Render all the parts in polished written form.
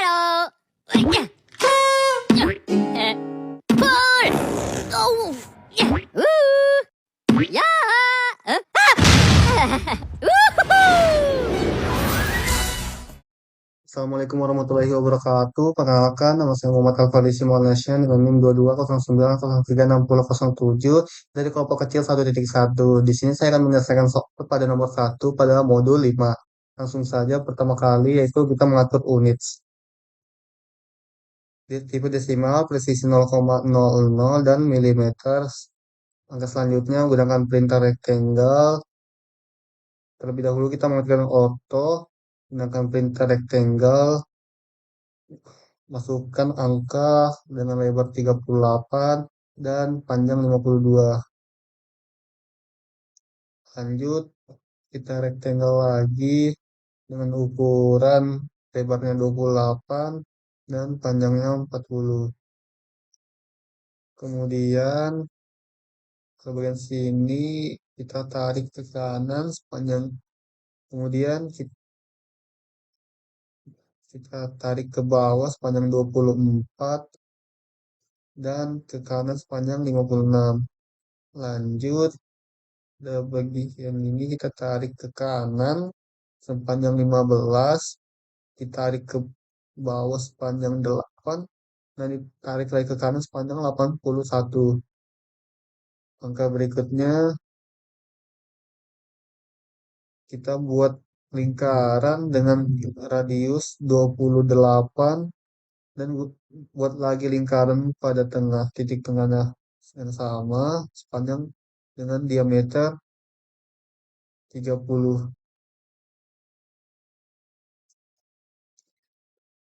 Halo. Pul. Oh. Ya. Assalamualaikum warahmatullahi wabarakatuh. Perkenalkan, nama saya Muhammad Alfadi Simulation dengan NIM 2209096007 dari kelompok kecil 1.1. Di sini saya akan menyelesaikan soal pada nomor 1 pada modul 5. Langsung saja pertama kali yaitu kita mengatur units. Di tipe desimal, presisi 0,00 dan milimeter. Angka selanjutnya menggunakan printer rectangle. Terlebih dahulu kita mengaktifkan auto, gunakan printer rectangle. Masukkan angka dengan lebar 38 dan panjang 52. Lanjut, kita rectangle lagi dengan ukuran lebarnya 28 dan panjangnya 40. Kemudian ke bagian sini kita tarik ke kanan sepanjang, kemudian kita tarik ke bawah sepanjang 24 dan ke kanan sepanjang 56. Lanjut, bagian ini kita tarik ke kanan sepanjang 15, ditarik ke bawah sepanjang 8, dan ditarik lagi ke kanan sepanjang 81. Angka berikutnya kita buat lingkaran dengan radius 28 dan buat lagi lingkaran pada tengah, titik tengahnya yang sama sepanjang dengan diameter 30.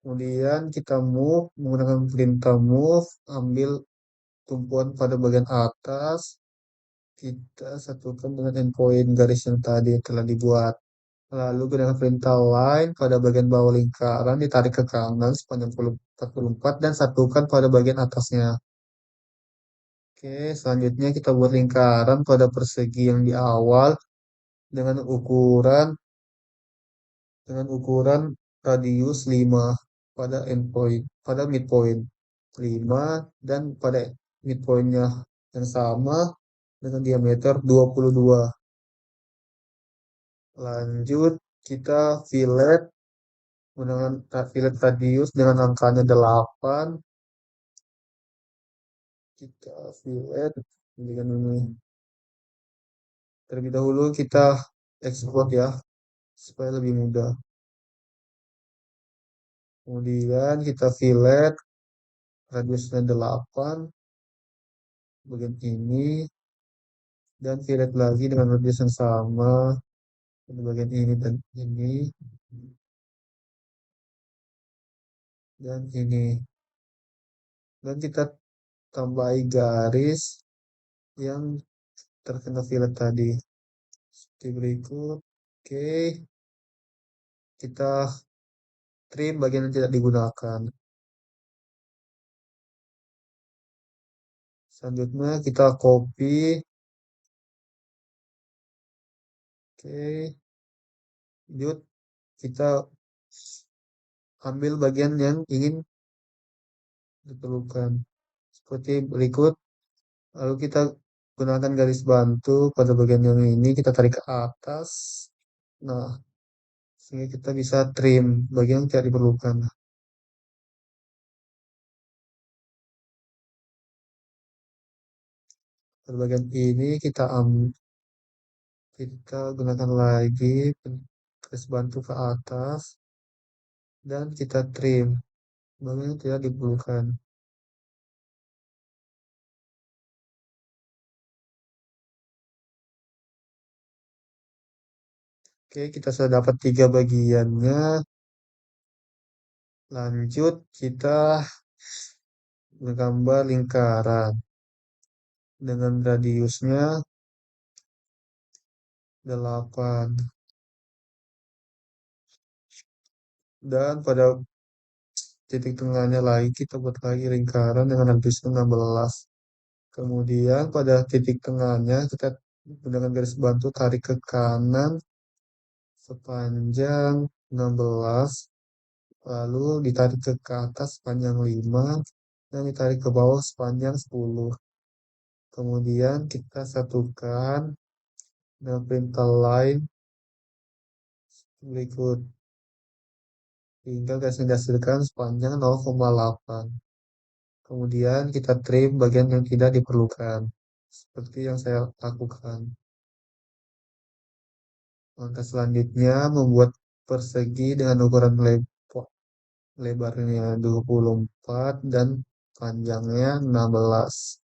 Kemudian kita move menggunakan perintah move, ambil tumpuan pada bagian atas, kita satukan dengan endpoint garis yang tadi telah dibuat. Lalu gunakan perintah line pada bagian bawah lingkaran, ditarik ke kanan sepanjang 44 dan satukan pada bagian atasnya. Oke, selanjutnya kita buat lingkaran pada persegi yang di awal dengan ukuran radius 5 pada endpoint, pada midpoint 5 dan pada midpointnya yang sama dengan diameter 22. Lanjut, kita fillet menggunakan fillet radius dengan angkanya 8. Kita fillet dengan ini. Terlebih dahulu kita export ya, supaya lebih mudah. Kemudian kita fillet radiusnya 8 bagian ini, dan fillet lagi dengan radius yang sama di bagian ini dan ini dan ini, dan kita tambahi garis yang terkena fillet tadi seperti berikut. Oke, kita trim bagian yang tidak digunakan. Selanjutnya kita copy. Oke, lanjut kita ambil bagian yang ingin diperlukan seperti berikut. Lalu kita gunakan garis bantu pada bagian yang ini, kita tarik ke atas. Nah, sehingga kita bisa trim bagian yang tidak diperlukan. Pada bagian ini kita gunakan lagi garis bantu ke atas dan kita trim bagian yang tidak diperlukan. Oke, kita sudah dapat 3 bagiannya. Lanjut, kita menggambar lingkaran dengan radiusnya 8. Dan pada titik tengahnya lagi kita buat lagi lingkaran dengan radiusnya 16. Kemudian pada titik tengahnya kita gunakan garis bantu tarik ke kanan sepanjang 16 Lalu ditarik ke atas sepanjang 5 dan ditarik ke bawah sepanjang 10. Kemudian kita satukan dengan perintah line berikut hingga garis yang dihasilkan sepanjang 0,8. Kemudian kita trim bagian yang tidak diperlukan, seperti yang saya lakukan. Langkah selanjutnya membuat persegi dengan ukuran lebarnya 24 dan panjangnya 16.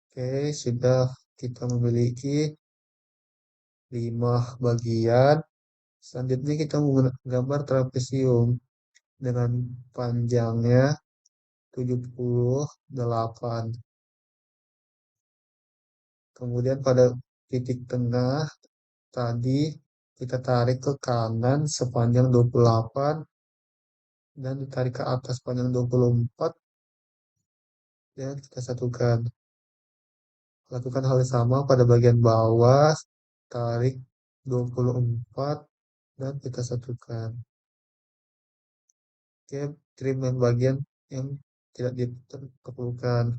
Oke, sudah kita memiliki 5 bagian. Selanjutnya kita menggambar trapesium dengan panjangnya 78. Kemudian pada titik tengah tadi kita tarik ke kanan sepanjang 28 dan ditarik ke atas sepanjang 24 dan kita satukan. Lakukan hal yang sama pada bagian bawah, tarik 24 dan kita satukan. Oke, trim yang bagian yang tidak diperlukan.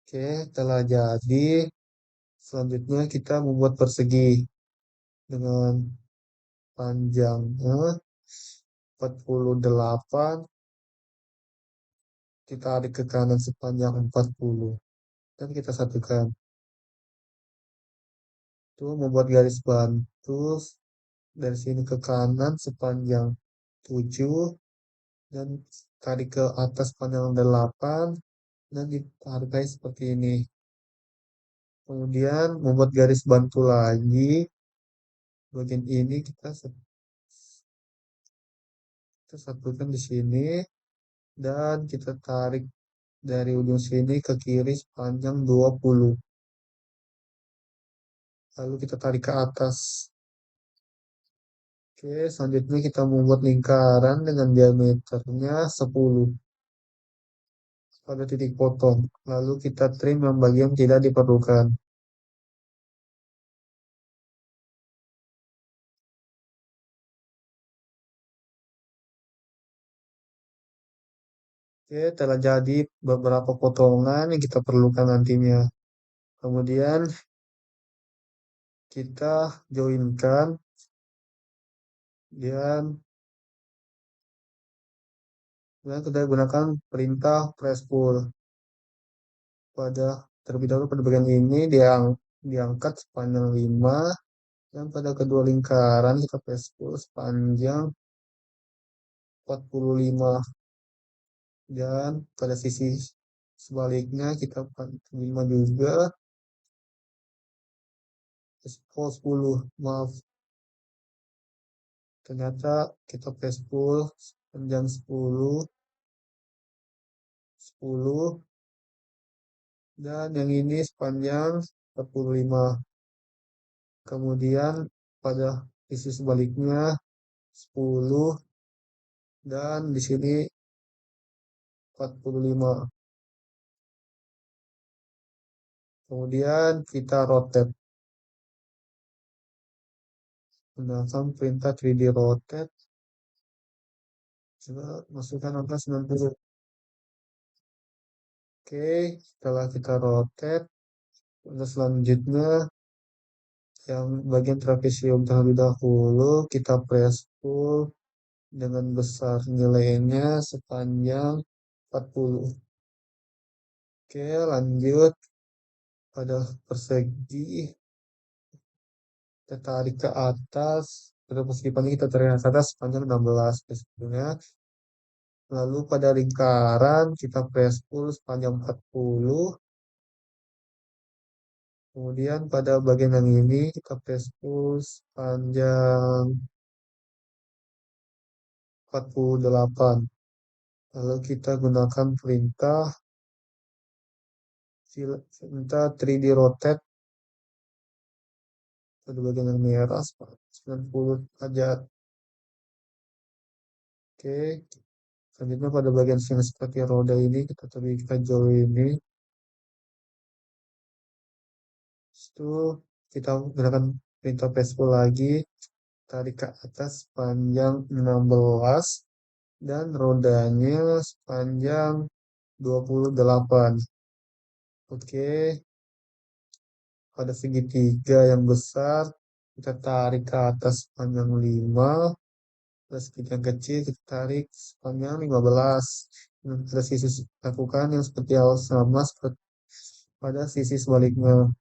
Oke, telah jadi. Selanjutnya kita membuat persegi dengan panjangnya 48, kita tarik ke kanan sepanjang 40 dan kita satukan. Itu membuat garis bantu dari sini ke kanan sepanjang 7 dan tarik ke atas sepanjang 8 dan ditarik seperti ini. Kemudian membuat garis bantu lagi. Bagian ini kita satukan di sini dan kita tarik dari ujung sini ke kiri sepanjang 20. Lalu kita tarik ke atas. Oke, selanjutnya kita membuat lingkaran dengan diameternya 10 pada titik potong. Lalu kita trim yang bagian tidak diperlukan. Oke, telah jadi beberapa potongan yang kita perlukan nantinya. Kemudian kita joinkan dan kita gunakan perintah press pull. Terlebih dahulu pada bagian ini diangkat sepanjang 5 dan pada kedua lingkaran kita press pull sepanjang 45 dan pada sisi sebaliknya kita 45 juga 10, maaf, ternyata kita press pull sepanjang 10 dan yang ini sepanjang 45. Kemudian pada sisi sebaliknya 10 dan di sini 45. Kemudian kita rotate. Gunakan perintah 3D rotate. Coba masukkan angka 90. Oke, setelah kita rotate, untuk selanjutnya yang bagian trapesium terlebih dahulu kita press pull dengan besar nilainya sepanjang 40. Oke, lanjut pada persegi kita tarik ke atas. Pada persegi panjang kita tarik ke atas sepanjang 16 sebetulnya. Lalu pada lingkaran kita press pull sepanjang 40. Kemudian pada bagian yang ini kita press pull sepanjang 48. Lalu kita gunakan perintah 3D rotate pada bagian yang merah 90 derajat. Oke, selanjutnya pada bagian sini seperti roda ini kita join ini. Itu kita gunakan perintah press pull lagi tarik ke atas sepanjang 16 dan rodanya sepanjang 28. Oke, pada segitiga yang besar kita tarik ke atas sepanjang 5, pada segitiga yang kecil kita tarik sepanjang 15. Pada sisi lakukan yang seperti hal sama seperti pada sisi sebaliknya.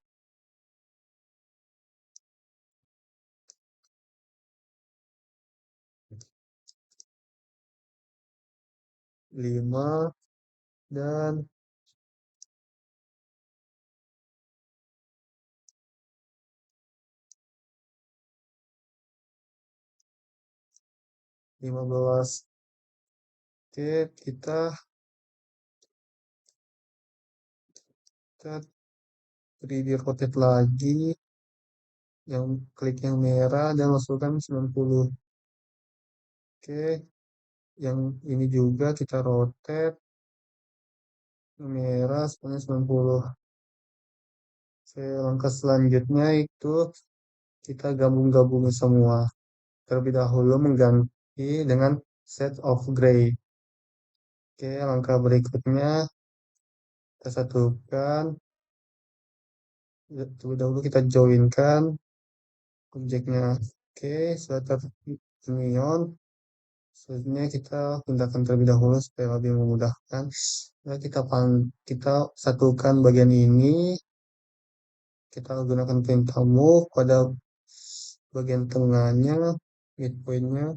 5 dan 15. Oke, kita beri di rotate lagi yang klik yang merah dan masukkan 90. Oke, yang ini juga kita rotate yang merah sepanjang 90. Oke, langkah selanjutnya itu kita gabung-gabungin semua. Terlebih dahulu mengganti dengan set of gray. Oke, langkah berikutnya kita satukan. Terlebih dahulu kita joinkan objeknya. Oke, sudah terunion. Selanjutnya kita pindahkan terlebih dahulu supaya lebih memudahkan. Nah, kita satukan bagian ini. Kita gunakan perintah move pada bagian tengahnya, midpointnya,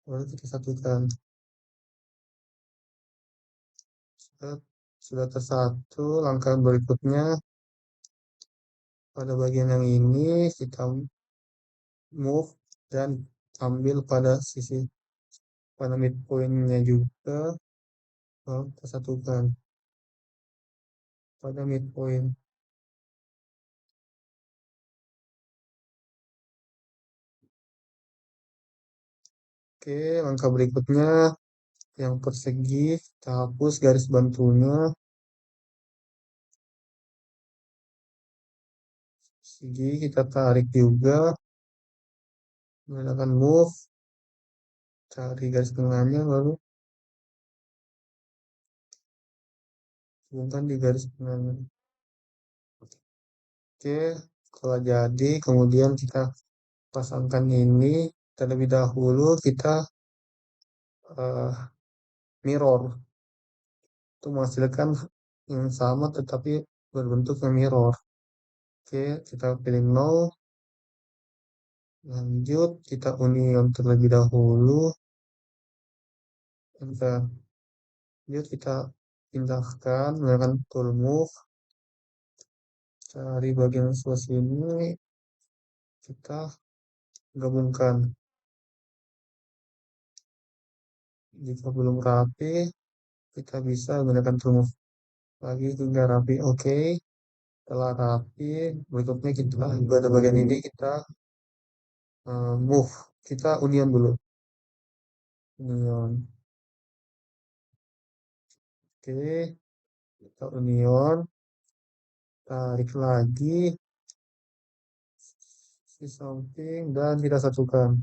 baru kita satukan. Sudah tersatu. Langkah berikutnya pada bagian yang ini kita move dan ambil pada sisi pada midpointnya juga, lalu kita satukan pada midpoint. Oke, langkah berikutnya yang persegi kita hapus garis bantunya. Segi kita tarik juga menggunakan move, cari garis tengahnya lalu hubungkan di garis tengahnya. Oke, kalau jadi kemudian kita pasangkan ini. Terlebih dahulu kita mirror itu menghasilkan yang sama tetapi berbentuk yang mirror. Oke, kita pilih 0. Lanjut, kita union terlebih dahulu. Lanjut, kita pindahkan menggunakan tool move. Cari bagian sebelah sini. Kita gabungkan. Jika belum rapi, kita bisa menggunakan tool move lagi hingga rapi. Oke, setelah rapi, berikutnya kita pada bagian ini kita move. Kita union dulu. Union. Oke, kita union, tarik lagi si samping dan kita satukan.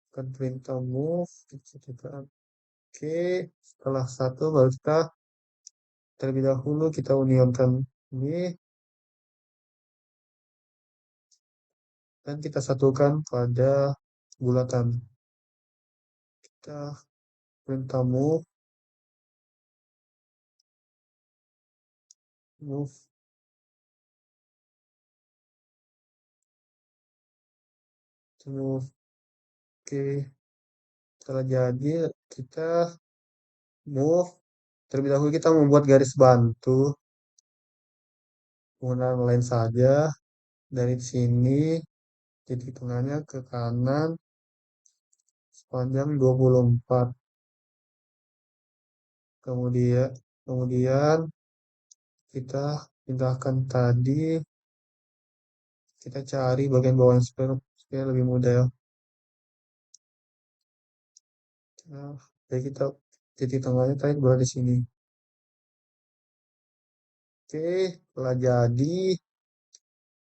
Akan perintah move, kita satukan. Oke, setelah satu baru kita terlebih dahulu kita unionkan ini dan kita satukan pada bulatan. Kita perintah move, move, move. Oke, setelah jadi kita move. Terlebih dahulu kita membuat garis bantu menggunakan line saja dari sini titik tengahnya ke kanan sepanjang 24. Kemudian kita pindahkan tadi, kita cari bagian bawahnya supaya lebih mudah ya. Nah, Jadi kita titik tengahnya tadi berada di sini. Oke, telah jadi.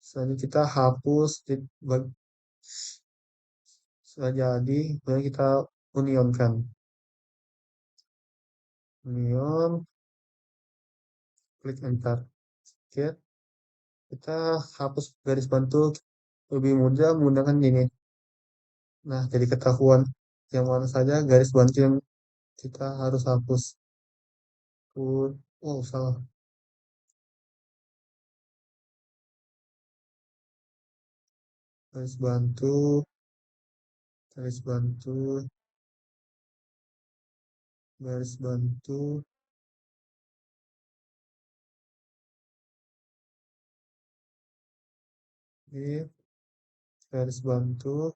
Selanjutnya kita hapus setelah jadi, kemudian kita unionkan. Union, klik enter. Oke, kita hapus garis bantu lebih mudah menggunakan ini. Nah, jadi ketahuan yang mana saja garis bantu yang kita harus hapus. Oh, salah. Garis bantu, garis bantu, garis bantu, ini garis bantu,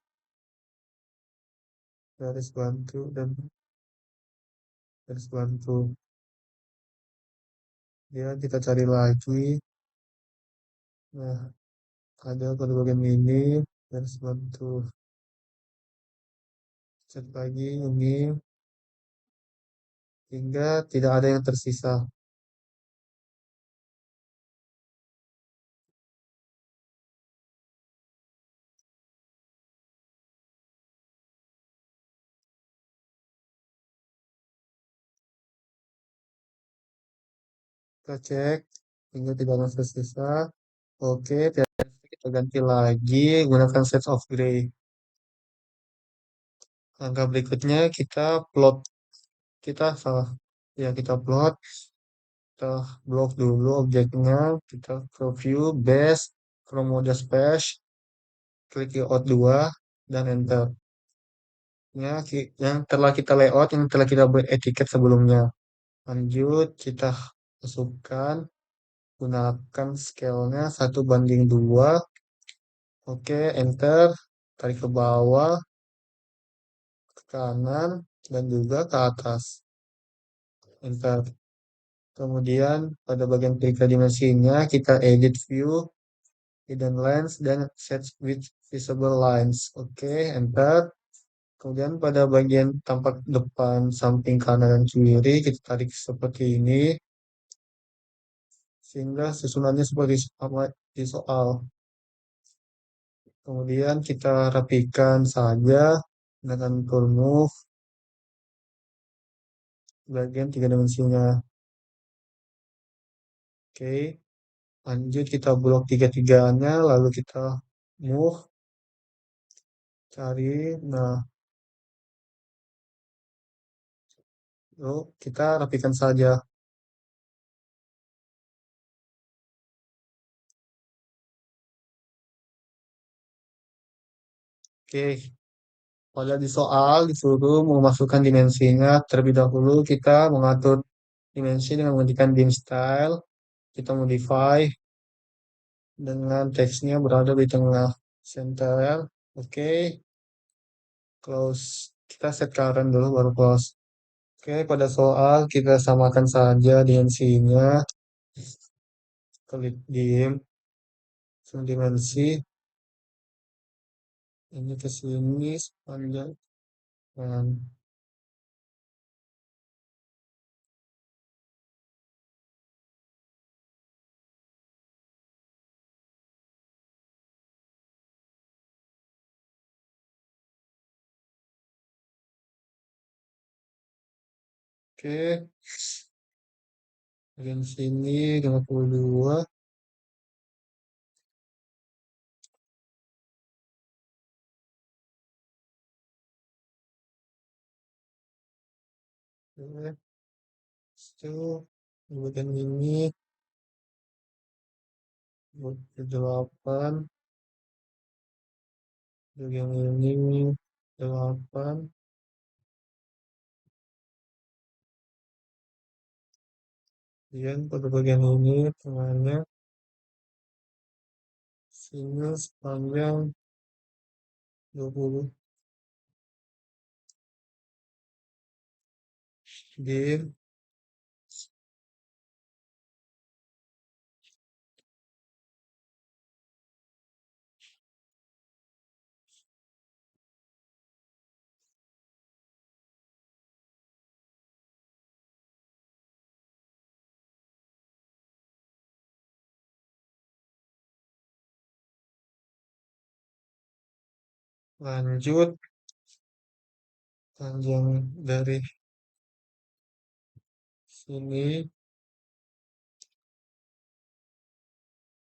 garis bantu, dan garis bantu. Ya, kita cari lagi. Nah, ada pada bagian ini, garis bantu. Cek lagi ini, hingga tidak ada yang tersisa. Kita cek, hingga tidak ada yang tersisa. Oke, kita ganti lagi gunakan shades of gray. Langkah berikutnya kita plot, kita salah. Ya, kita plot, kita blok dulu objeknya, kita ke view, base, from mode space, klik layout 2, dan enter. Ya, yang telah kita layout, yang telah kita buat etiket sebelumnya. Lanjut, kita masukkan, gunakan scale-nya 1:2. Oke, enter, tarik ke bawah, ke kanan, dan juga ke atas. Enter. Kemudian pada bagian tiga dimensinya kita edit view, hidden lines, dan set with visible lines. Oke, enter. Kemudian pada bagian tampak depan, samping kanan dan kiri kita tarik seperti ini sehingga susunannya seperti sama di soal. Kemudian kita rapikan saja dengan tool move bagian tiga dimensinya. Oke, lanjut kita blok tiga-tiganya lalu kita move cari. Nah, yuk kita rapikan saja. Oke, pada di soal disuruh memasukkan dimensinya. Terlebih dahulu kita mengatur dimensi dengan menggunakan dim style. Kita modify dengan teksnya berada di tengah center. Oke, close. Kita set current dulu baru close. Oke, pada soal kita samakan saja dimensinya. Klik dim, dimensi. Ini ke sini sepanjang. Nah, oke, bagian sini 52. Oke, itu bagian ini 28, bagian ini 8, kemudian pada bagian ini tengahnya sini sepanjang 20. Dim, Lanjut, panjang dari sini,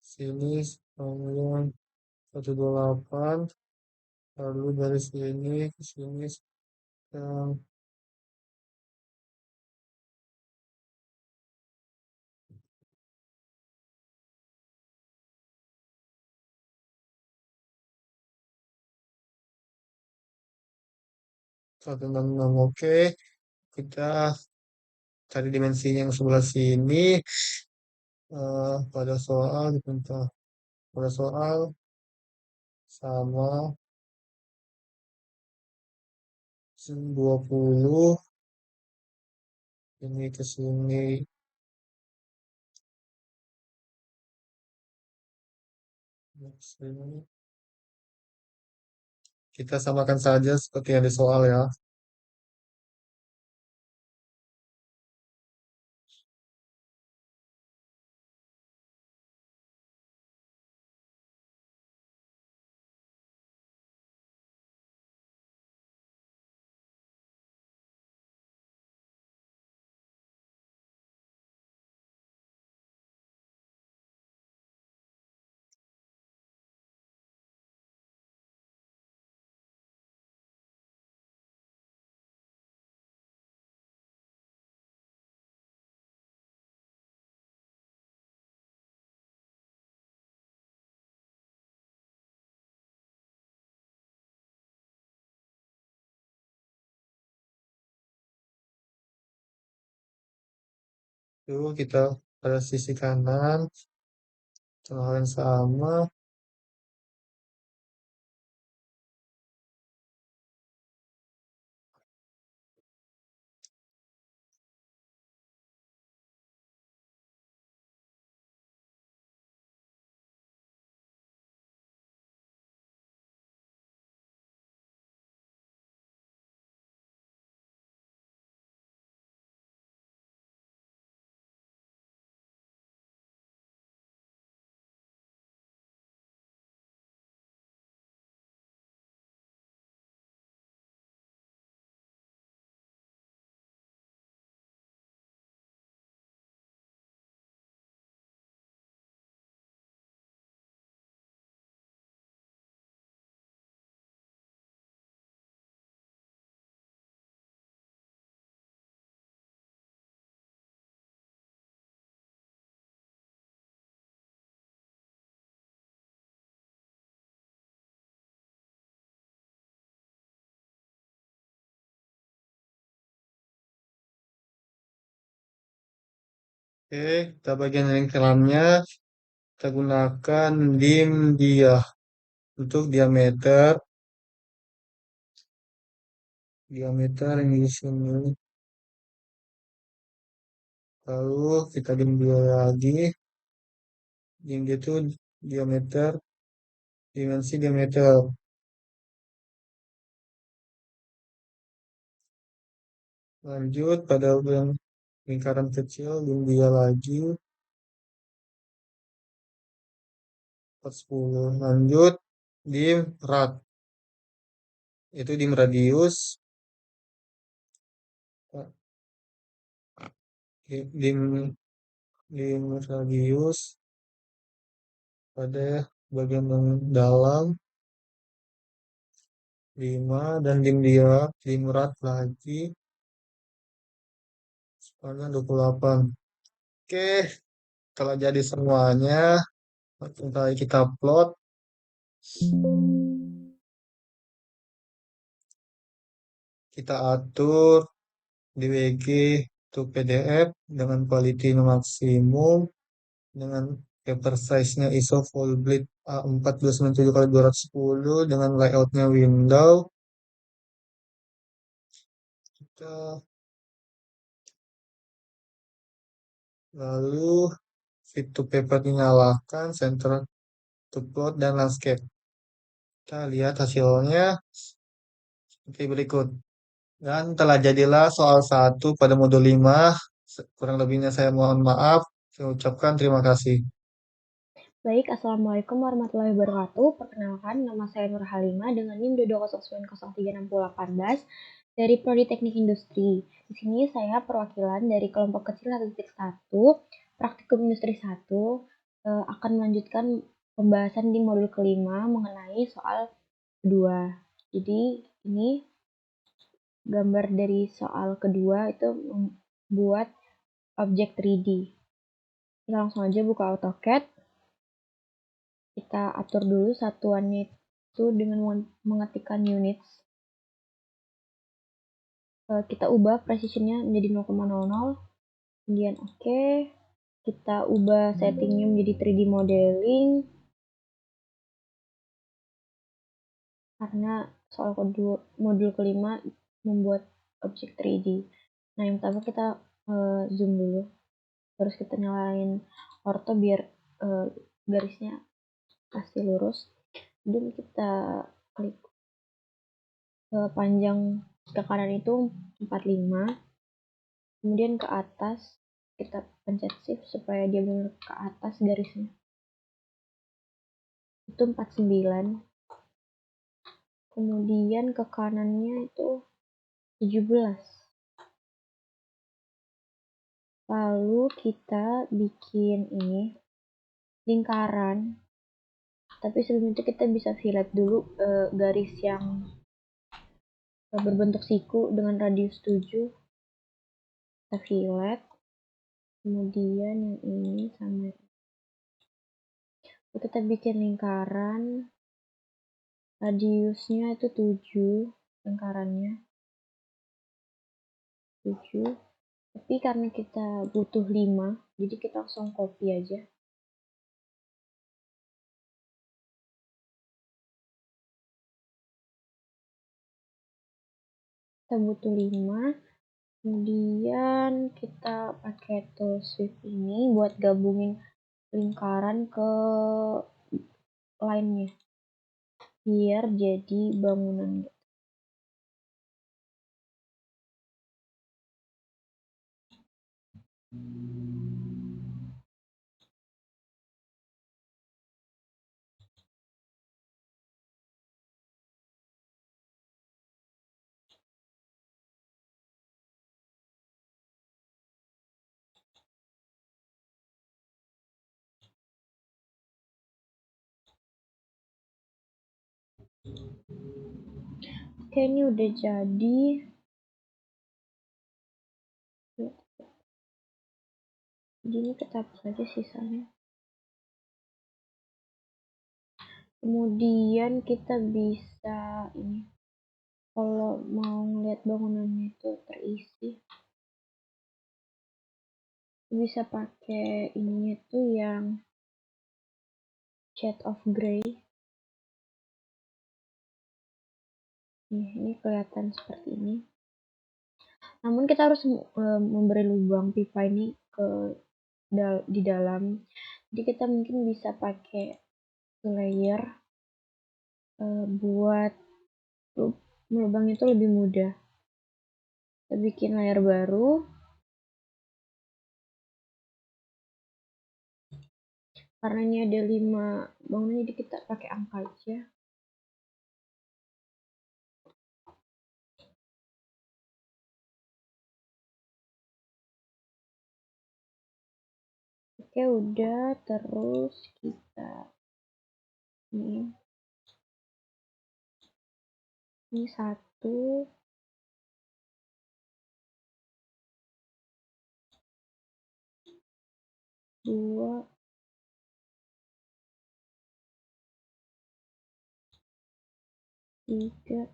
sini panjang 128, lalu dari sini ke sini yang 166. Oke, kita cari dimensi yang sebelah sini. Pada soal diminta pada soal sama 20 ini ke sini, sini. Kita samakan saja seperti yang di soal ya. Itu kita pada sisi kanan, hal yang sama. Oke, kita bagian lingkarannya, kita gunakan dim dia untuk diameter, yang di sini. Lalu kita dim dia lagi, dim dia itu diameter, dimensi diameter. Lanjut pada yang lingkaran kecil, dim dia lagi, 40. Lanjut, dim rad, itu dim radius, dim, dim radius pada bagian yang dalam, 5, dan dim dia, dim rad lagi, sepanjang 28. Oke, kalau jadi semuanya, kita plot, kita atur DWG untuk PDF dengan quality maksimum, dengan paper size-nya ISO full bleed A4 297 kali 210 dengan layoutnya window. Kita lalu fit to paper dinyalakan, center to plot dan landscape. Kita lihat hasilnya seperti berikut. Dan telah jadilah soal 1 pada modul 5. Kurang lebihnya saya mohon maaf. Saya ucapkan terima kasih. Baik, Assalamualaikum warahmatullahi wabarakatuh. Perkenalkan, nama saya Nur Halima dengan NIM 220903618 dari Prodi Teknik Industri. Di sini saya perwakilan dari kelompok kecil 1.1, Praktikum Industri 1, akan melanjutkan pembahasan di modul kelima mengenai soal kedua. Jadi, ini gambar dari soal kedua itu membuat objek 3D. Kita langsung aja buka AutoCAD. Kita atur dulu satuannya itu dengan mengetikkan units. Kita ubah precisionnya menjadi 0,00, kemudian oke. Kita ubah settingnya menjadi 3D modeling, karena soal modul kelima membuat objek 3D. Nah, yang pertama kita zoom dulu, terus kita nyalain ortho biar garisnya pasti lurus. Kemudian kita klik panjang ke kanan itu 45, kemudian ke atas kita pencet shift supaya dia benar ke atas garisnya itu 49, kemudian ke kanannya itu 17. Lalu kita bikin ini lingkaran, tapi sebelum itu kita bisa fillet dulu garis yang berbentuk siku dengan radius 7. Kita fillet, kemudian yang ini sama kita bikin lingkaran, radiusnya itu 7, lingkarannya 7, tapi karena kita butuh 5, jadi kita langsung copy aja. Kita butuh 5, kemudian kita pakai tool sweep ini buat gabungin lingkaran ke line-nya biar jadi bangunan gitu. Oke, ini udah jadi. Jadi ini kita hapus aja sisanya. Kemudian kita bisa ini, kalau mau ngeliat bangunannya itu terisi, bisa pakai ininya tuh yang shade of gray. Ini kelihatan seperti ini. Namun kita harus memberi lubang pipa ini di dalam. Jadi kita mungkin bisa pakai layer buat lubang itu lebih mudah. Kita bikin layer baru. Karena ini ada 5 bangunan, jadi kita pakai angka aja. Oke, udah. Terus kita ini 1, 2, 3,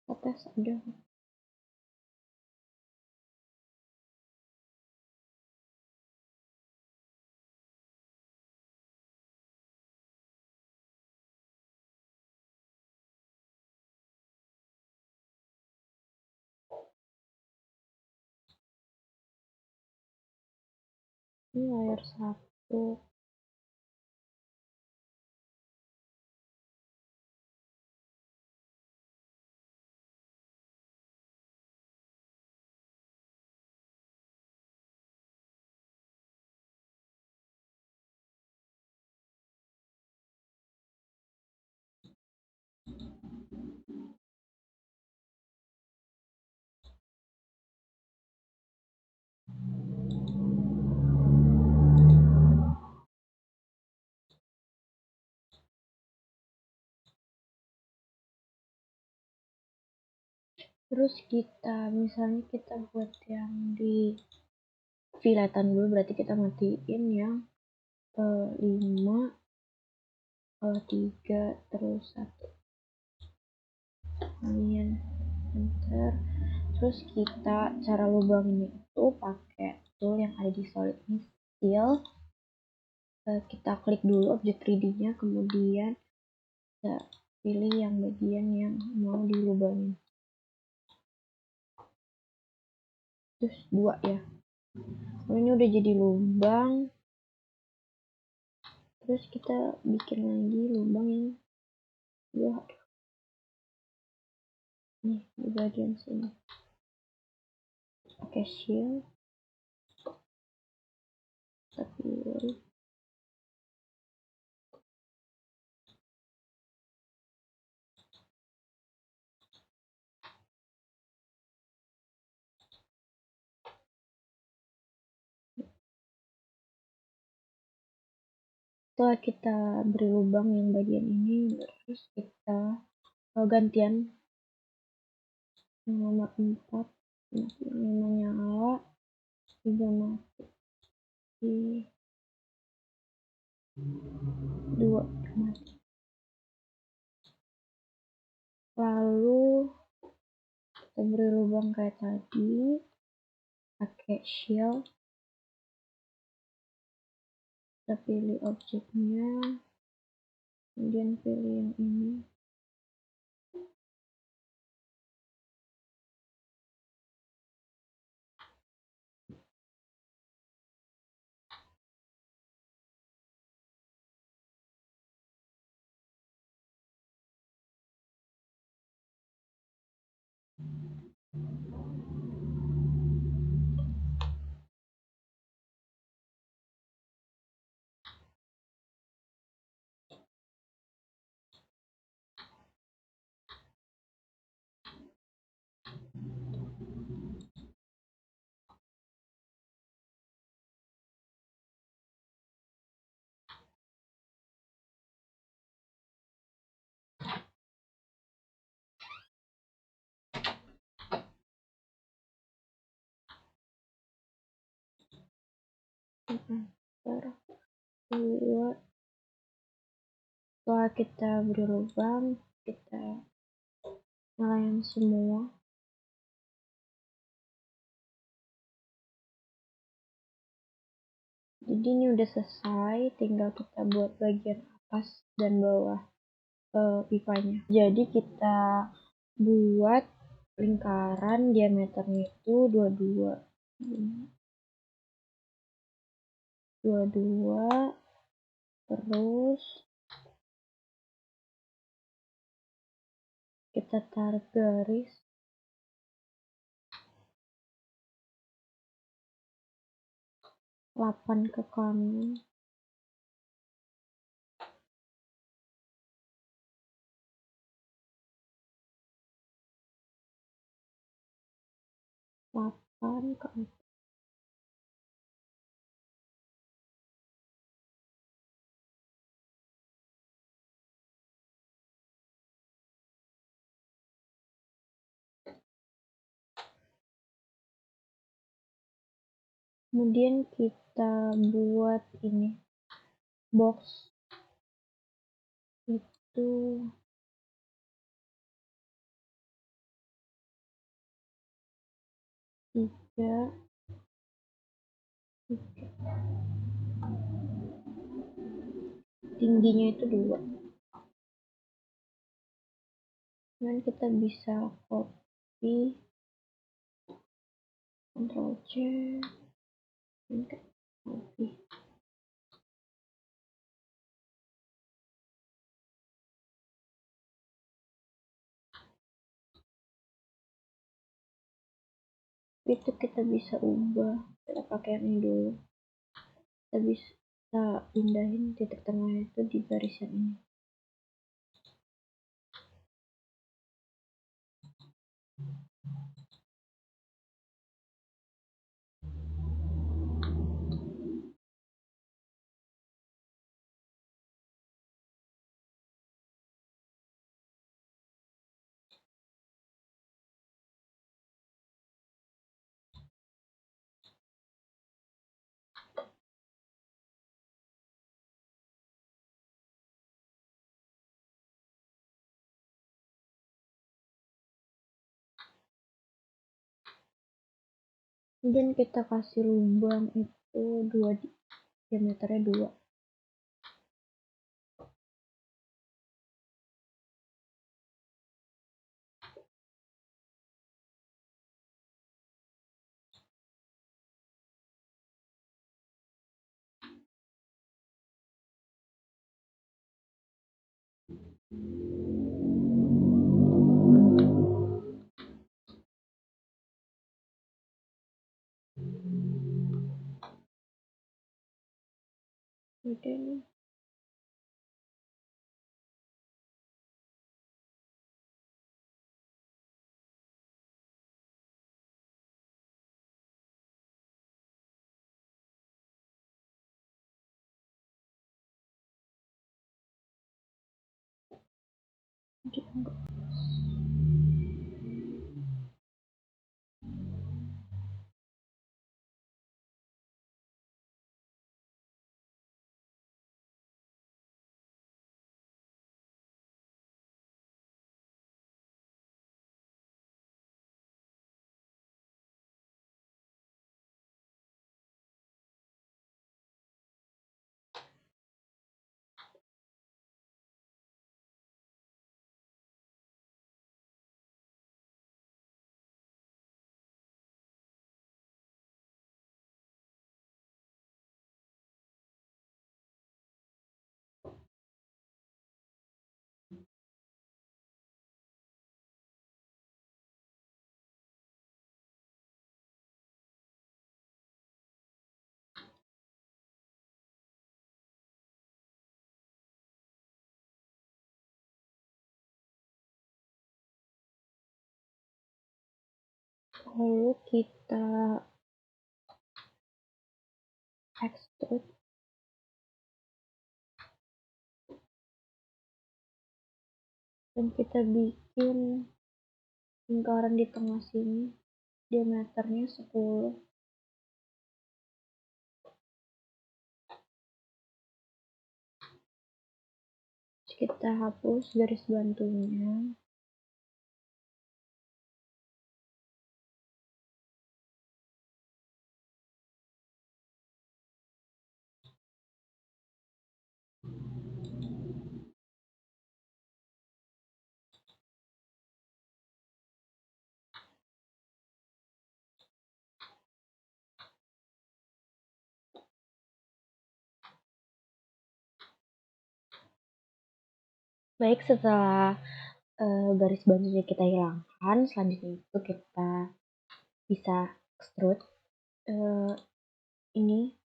atas ada. Ini layer 1. Terus misalnya kita buat yang di filetan dulu, berarti kita matiin yang 5, 3, terus 1. Kemudian enter. Terus kita cara lubangnya itu pakai tool yang ada di Solid ini, Fill. Kita klik dulu objek 3D-nya, kemudian kita pilih yang bagian yang mau dilubangin. Terus 2 ya. Ini udah jadi lubang. Terus kita bikin lagi lubang yang 2. Nih, di bagian sini. Pakai shield. Tapi setelah kita beri lubang yang bagian ini, terus kita gantian yang nomor 4, yang 5 nyala, 3 mati, 2 mati. Lalu kita beri lubang kayak tadi, pakai shield. Kita pilih objeknya, kemudian pilih yang ini. Setelah kita beri lubang, kita nyalain semua. Jadi ini udah selesai, tinggal kita buat bagian atas dan bawah pipanya. Jadi kita buat lingkaran diameternya itu 22, terus kita tarik garis delapan ke kanan, delapan ke atas. Kemudian kita buat ini box itu tiga, tingginya itu 2. Dan kita bisa copy, Ctrl C, dan copy. Itu kita bisa ubah, kita pakai yang ini dulu. Kita bisa pindahin titik tengahnya itu di garis yang ini. Kemudian kita kasih lubang itu 2, diameternya 2. Kemudian lalu kita extrude dan kita bikin lingkaran di tengah sini, diameternya 10. Terus kita hapus garis bantunya. Baik, setelah garis bantunya kita hilangkan, selanjutnya itu kita bisa extrude ini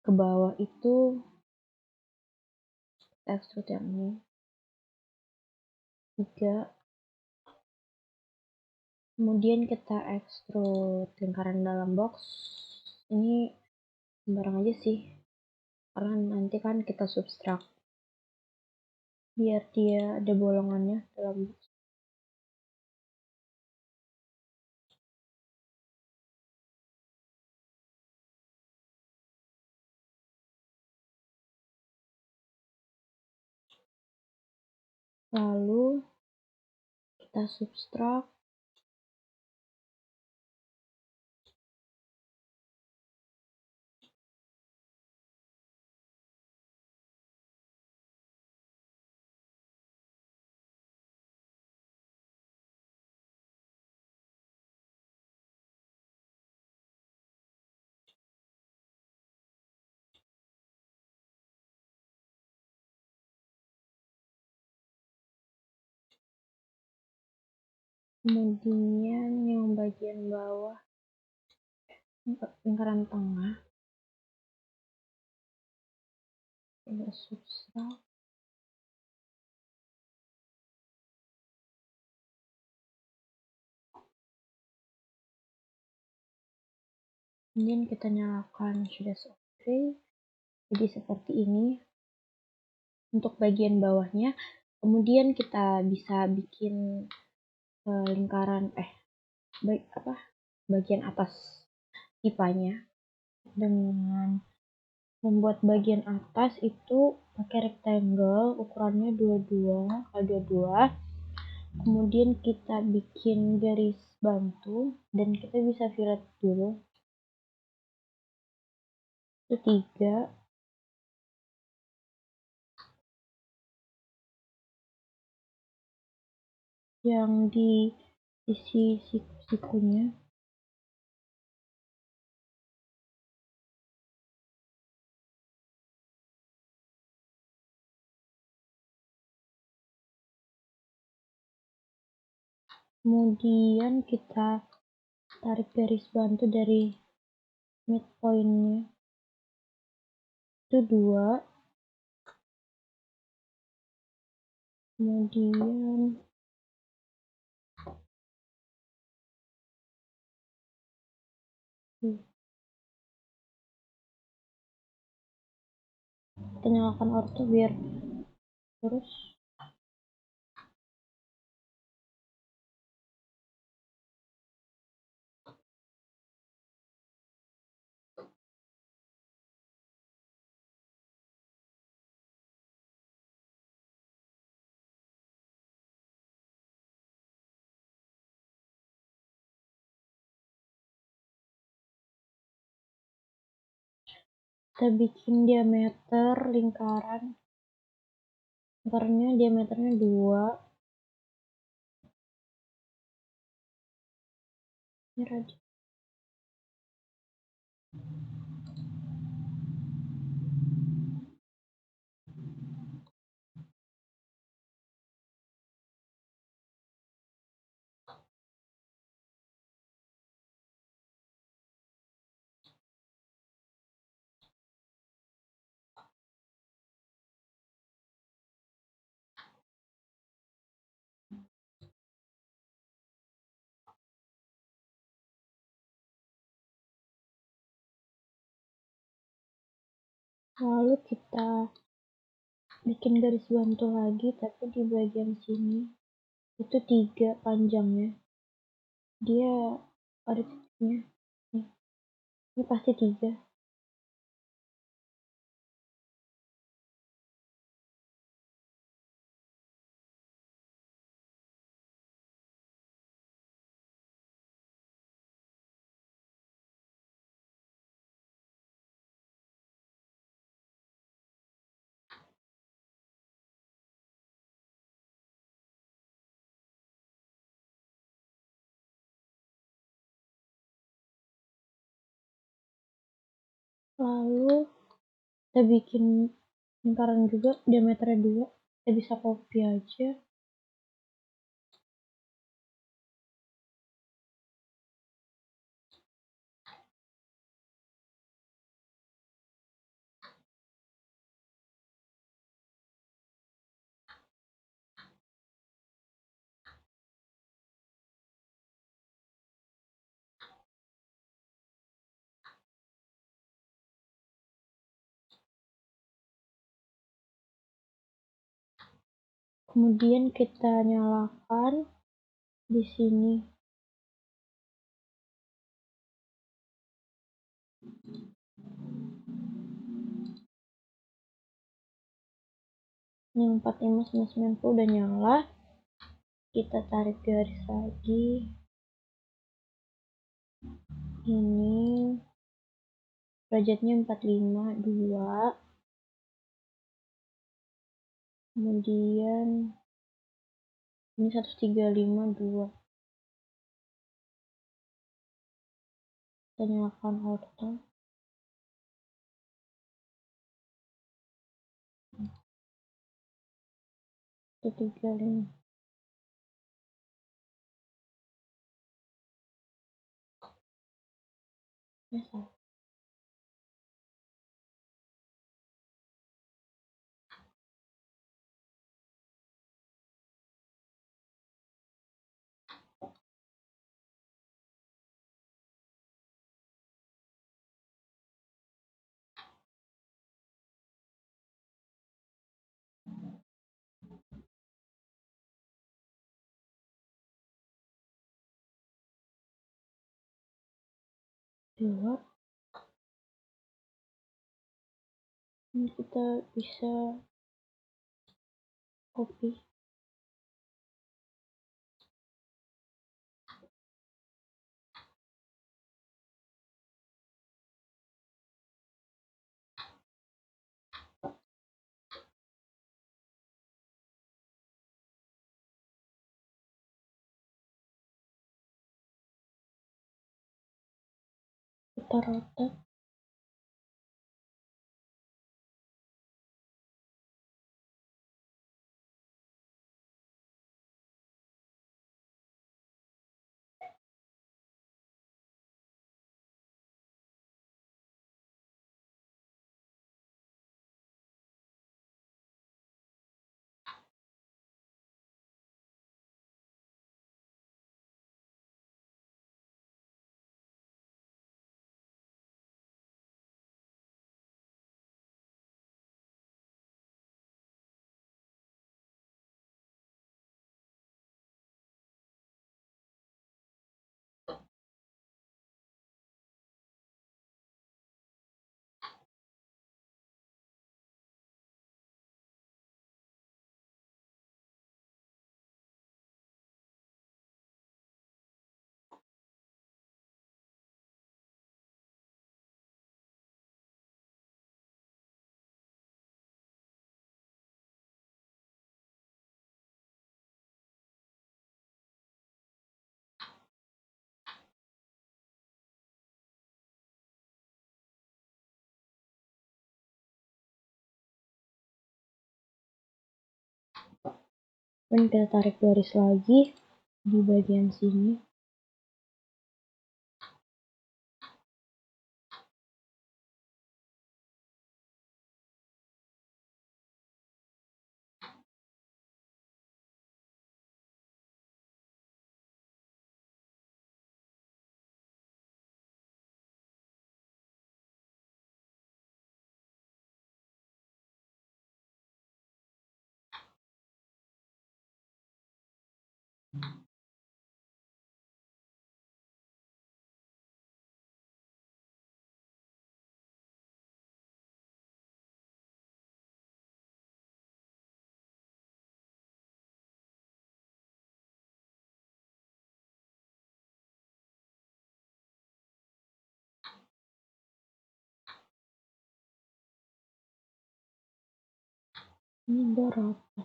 ke bawah, itu kita extrude yang ini 3, kemudian kita extrude lingkaran dalam box ini sembarang aja sih, karena nanti kan kita substrak biar dia ada bolongannya dalam box. Lalu kita substrak. Kemudian yang bagian bawah, lingkaran tengah, kita substrak. Kemudian kita nyalakan Shades of Grey, jadi seperti ini untuk bagian bawahnya. Kemudian kita bisa bikin lingkaran bagian atas pipanya dengan membuat bagian atas itu pakai rectangle ukurannya 22 x 22. Kemudian kita bikin garis bantu dan kita bisa fillet dulu. Itu 3. Yang di sisi sikunya. Kemudian kita tarik garis bantu dari midpoint-nya. Itu 2. Kemudian kita nyalakan orto biar lurus. Kita bikin diameter lingkarannya diameternya 2. Ini radius. Lalu kita bikin garis bantu lagi tapi di bagian sini itu 3 panjangnya. Dia ada titiknya. Nih, ini pasti 3. Lalu kita bikin lingkaran juga diameternya 2. Kita bisa copy aja. Kemudian kita nyalakan di sini. Yang 4590 udah nyala. Kita tarik garis lagi. Ini derajatnya 452. Kemudian ini 1352. Kita nyalakan auto. Itu 35. Biasa. Dua. Ini kita bisa copy. rata-rata. Dan kita tarik garis lagi di bagian sini. Ini udah rata.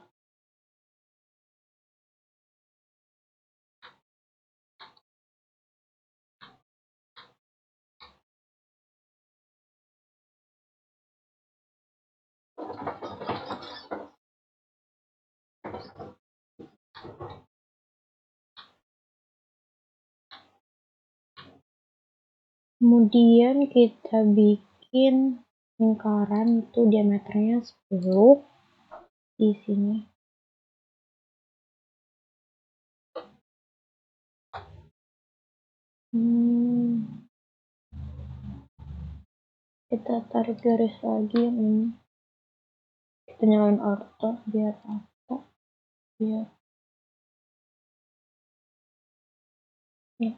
Kemudian kita bikin lingkaran itu diameternya 10 di sini. Kita tarik garis lagi yang ini. Kita nyalain auto biar rata. Biar ya.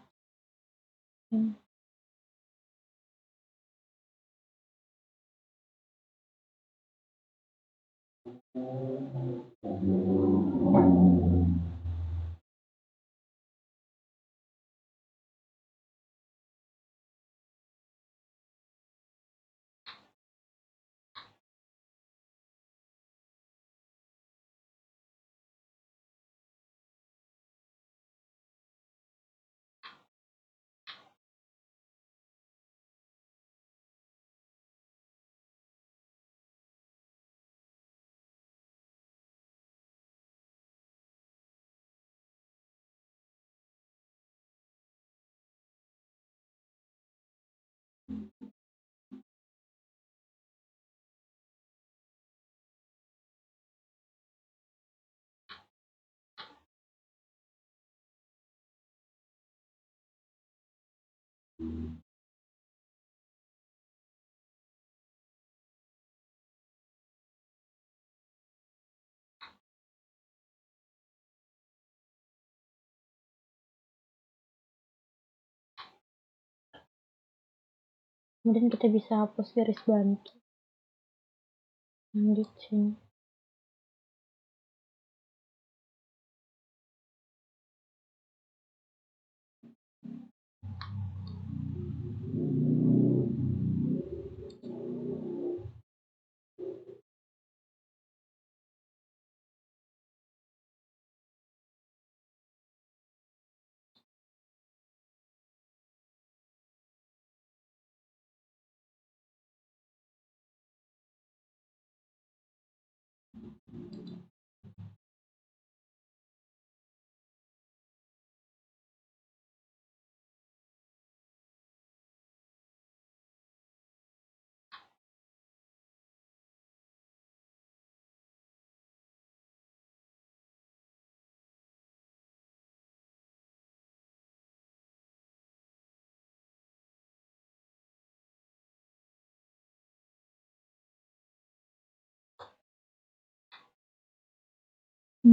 Kemudian kita bisa hapus garis bantu yang di sini.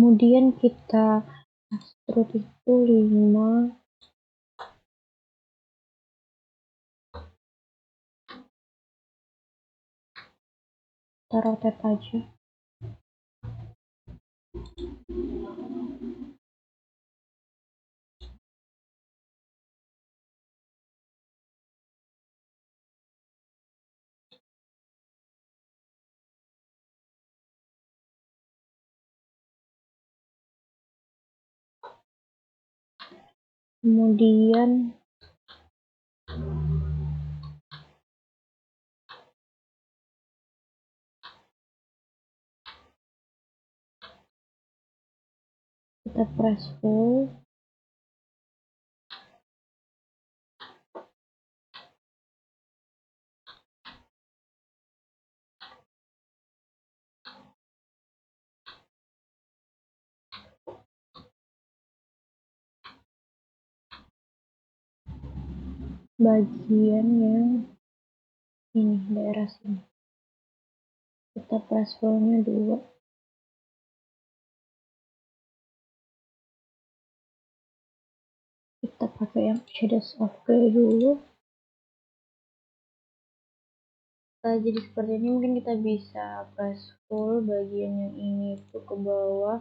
Kemudian kita extrude itu 5, kita rotate aja. Kemudian kita press full. Bagian yang ini, daerah sini. Kita press full-nya 2. Kita pakai yang shadow soft gray dulu. Setelah jadi seperti ini, mungkin kita bisa press full bagian yang ini itu ke bawah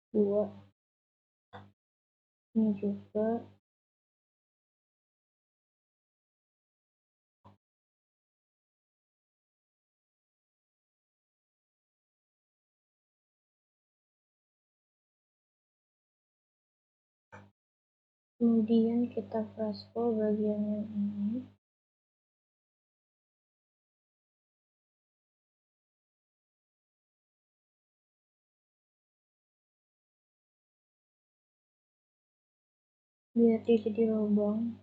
2. Ini juga. Kemudian kita press full bagian yang ini. Biar dia jadi lubang.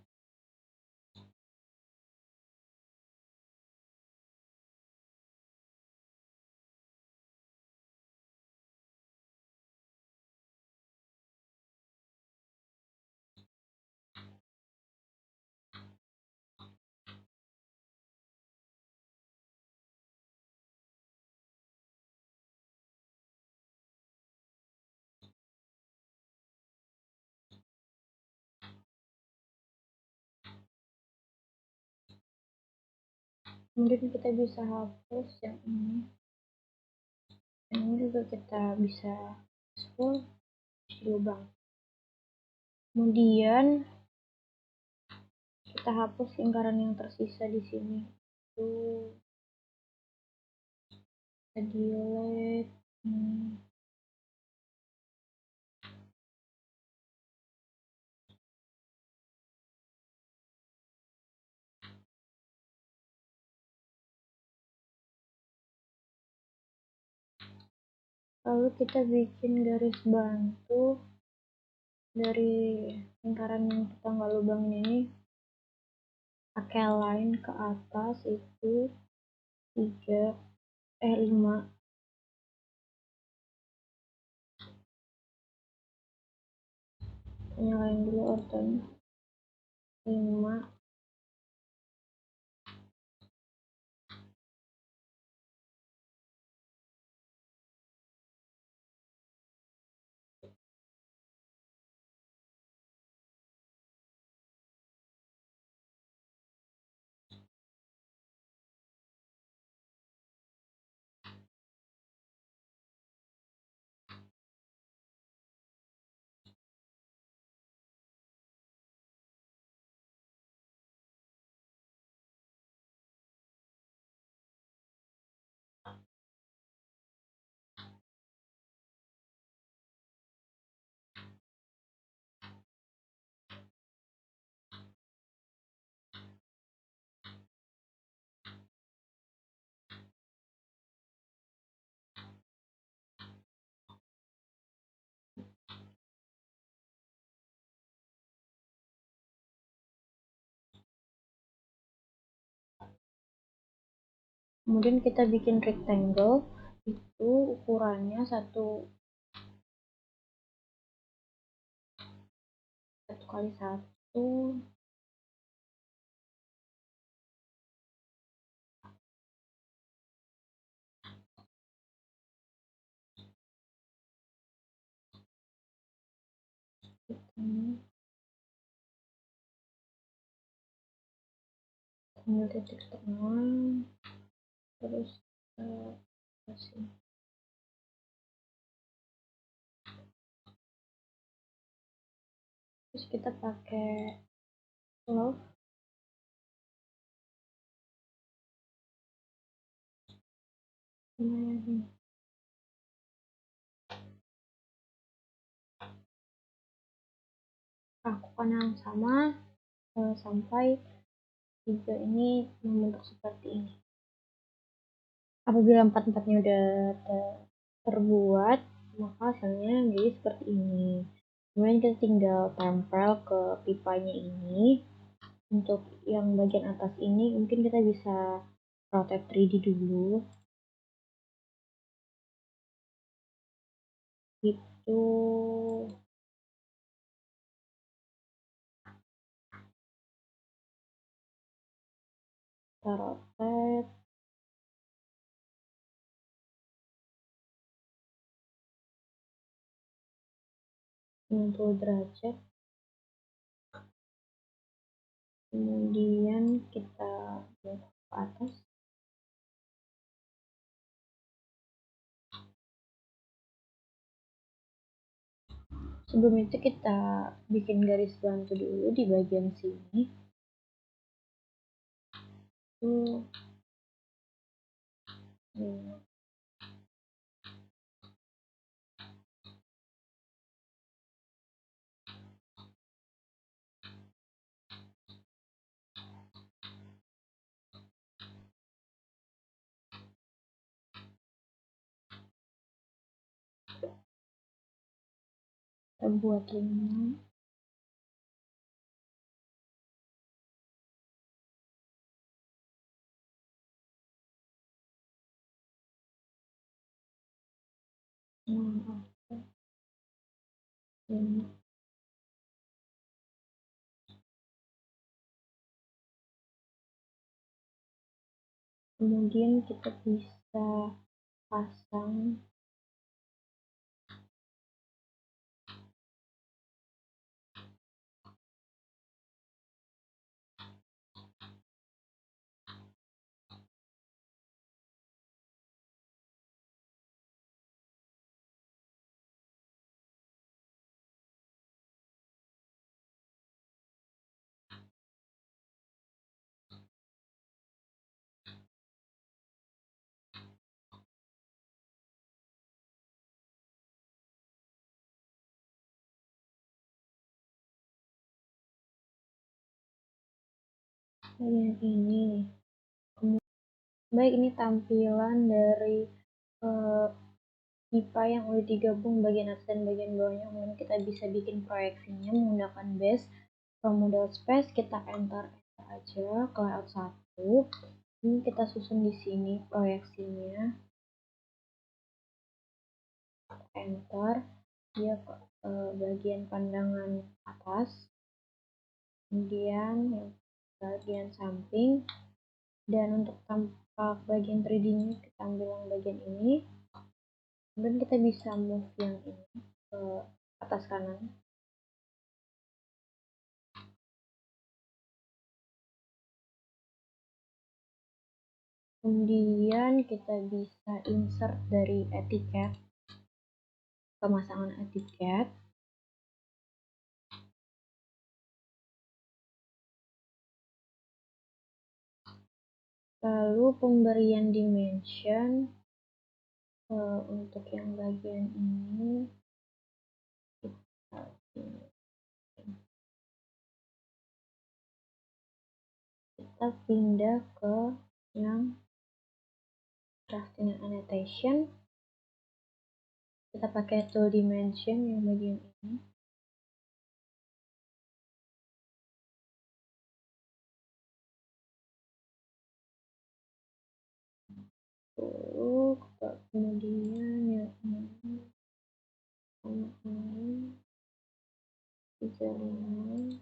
Kemudian kita bisa hapus yang ini. Yang ini juga kita bisa full lubang. Kemudian kita hapus lingkaran yang tersisa di sini. Itu kita delete. Lalu kita bikin garis bantu dari lingkaran yang kita nggak lubangin ini, pakai line ke atas itu 5. Nyalain dulu ortonya. 5. Kemudian kita bikin rectangle, itu ukurannya 1 kali 1. ambil titik tengah, terus kasih. Terus kita pakai love. Lakukan yang sama sampai tiga ini membentuk seperti ini. Apabila empat-empatnya udah terbuat, maka hasilnya jadi seperti ini. Kemudian kita tinggal tempel ke pipanya ini. Untuk yang bagian atas ini mungkin kita bisa rotate 3D dulu. Gitu. Kita rotate 90 derajat. Kemudian kita buat ke atas. Sebelum itu kita bikin garis bantu dulu di bagian sini. Tuh. Kita buat 5. Kemudian kita bisa pasang bagian ini. Baik, ini tampilan dari pipa yang udah digabung bagian atas dan bagian bawahnya. Kemudian kita bisa bikin proyeksinya menggunakan base from model space. Kita enter aja ke layout 1. Ini kita susun di sini proyeksinya. Enter, dia ke bagian pandangan atas, kemudian yang bagian samping, dan untuk tampak bagian 3D-nya kita ambil yang bagian ini. Kemudian kita bisa move yang ini ke atas kanan. Kemudian kita bisa insert dari etiket, pemasangan etiket. Lalu pemberian dimension untuk yang bagian ini kita pindah ke yang drafting and annotation. Kita pakai tool dimension yang bagian ini. Kemudian yang ini 35.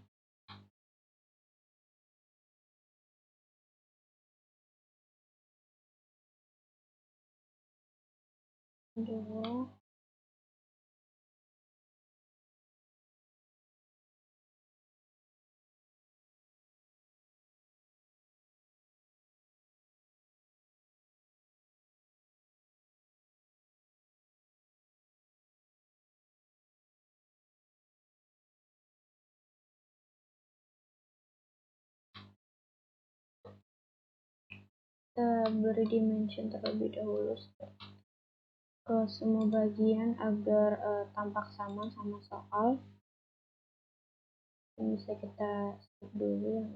Dua. kita beri dimension terlebih dahulu ke semua bagian agar tampak sama soal. Ini bisa kita skip dulu.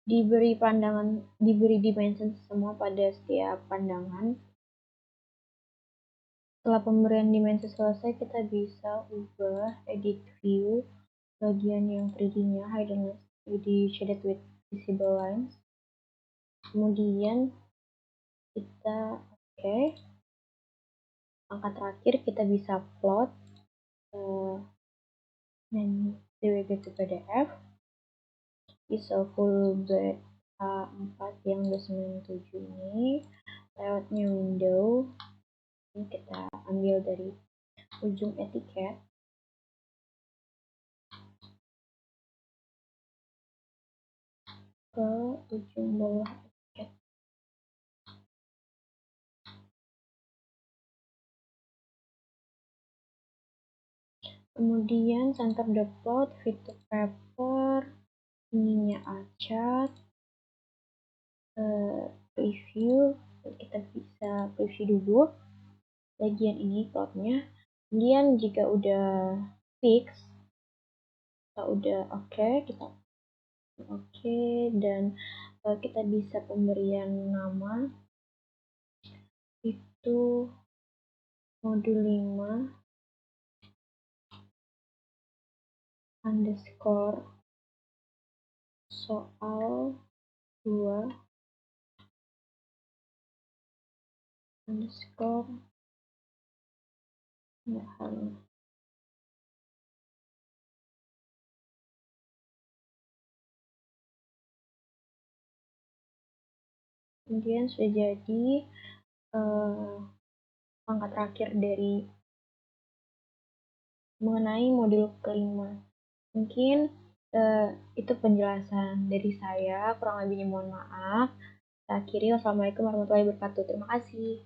Diberi dimension semua pada setiap pandangan. Setelah pemberian dimensi selesai, kita bisa ubah edit view bagian yang 3D-nya, hide and di shaded with visible lines. Kemudian kita langkah terakhir kita bisa plot dan dwg to pdf bisa full bed A4 yang 297 ini layoutnya window. Ini kita ambil dari ujung etiket ke ujung bawah etiket. Kemudian center the plot, fit to paper, ininya acak, preview, kita bisa preview dulu bagian ini plotnya. Kemudian jika udah fix, kita udah kita dan kita bisa pemberian nama itu modul 5 underscore soal 2 underscore hal. Kemudian sudah jadi langkah terakhir dari mengenai modul kelima. Mungkin itu penjelasan dari saya, kurang lebihnya mohon maaf. Saya akhiri, wassalamualaikum warahmatullahi wabarakatuh. Terima kasih.